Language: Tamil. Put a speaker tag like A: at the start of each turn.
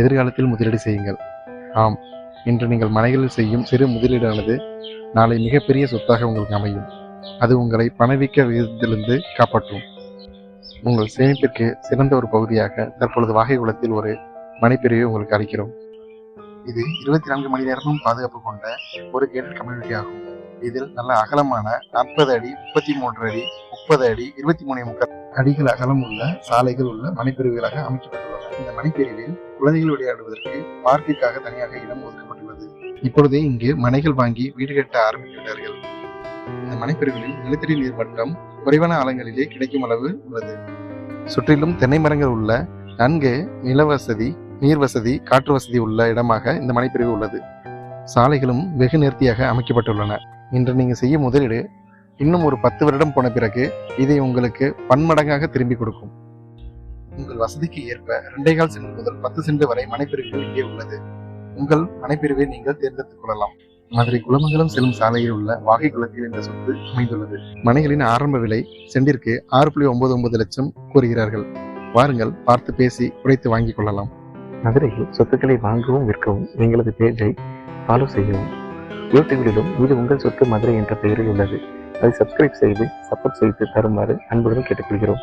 A: எதிர்காலத்தில் முதலீடு செய்யுங்கள். ஆம், இன்று நீங்கள் மனைகளில் செய்யும் சிறு முதலீடானது நாளை மிகப்பெரிய சொத்தாக உங்களுக்கு அமையும். அது உங்களை பணவீக்க விகிதத்திலிருந்து காப்பாற்றும். உங்கள் சேமிப்பிற்கு சிறந்த ஒரு பகுதியாக தற்பொழுது வாகைக்குளத்தில் ஒரு மனைப்பிரிவை உங்களுக்கு அளிக்கிறோம். இது 24 மணி நேரமும் பாதுகாப்பு கொண்ட ஒரு கேட்டட் கம்யூனிட்டி ஆகும். இதில் நல்ல அகலமான 40 அடி, 33 அடி, 30 அடி, 23.25 அடிகள் அகலம் உள்ள சாலைகள் உள்ள மனைப்பிரிவுகளாக அமைக்கப்பட்டுள்ளன. இந்த மனைப்பிரிவில் குழந்தைகள் விளையாடுவதற்கு பார்க்கிற்காக தனியாக இடம் ஒதுக்கப்பட்டுள்ளது. இப்பொழுதே இங்கு மனைகள் வாங்கி வீடு கட்ட ஆரம்பித்துள்ளார்கள். இந்த மனைப்பிரிவுகளில் நிலத்தடி நீர் மட்டம் குறைவான ஆழங்களிலே கிடைக்கும் அளவு உள்ளது. சுற்றிலும் தென்னை மரங்கள் உள்ள நன்கு நில வசதி, நீர் வசதி, காற்று வசதி உள்ள இடமாக இந்த மனைப்பிரிவு உள்ளது. சாலைகளும் வெகு நேர்த்தியாக அமைக்கப்பட்டுள்ளன. இன்று நீங்கள் செய்யும் முதலீடு இன்னும் ஒரு 10 வருடம் போன பிறகு இதை உங்களுக்கு பன்மடங்காக திரும்பி கொடுக்கும். உங்கள் வசதிக்கு ஏற்ப 2.25 சென்ட் முதல் 10 சென்ட் வரை மனைப்பிரிவுகள் இங்கே உள்ளது. உங்கள் மனைப்பிரிவை நீங்கள் தேர்ந்தெடுத்துக் கொள்ளலாம். மதுரை குலமங்கலம் செல்லும் சாலையில் உள்ள வாகைக்குளத்தில் இந்த சொத்து அமைந்துள்ளது. மனைகளின் ஆரம்ப விலை சென்டிற்கு 6.99 லட்சம் கூறுகிறார்கள். வாருங்கள், பார்த்து பேசி குறைத்து வாங்கிக் கொள்ளலாம்.
B: மதுரையில் சொத்துக்களை வாங்கவும் விற்கவும் எங்களது பேஜை ஃபாலோ செய்யவும். யூடியூபிலும் இது உங்கள் சொத்து மதுரை என்ற பெயரில் உள்ளது. அதை சப்ஸ்கிரைப் செய்து சப்போர்ட் செய்து தருமாறு அன்புடன் கேட்டுக்கொள்கிறோம்.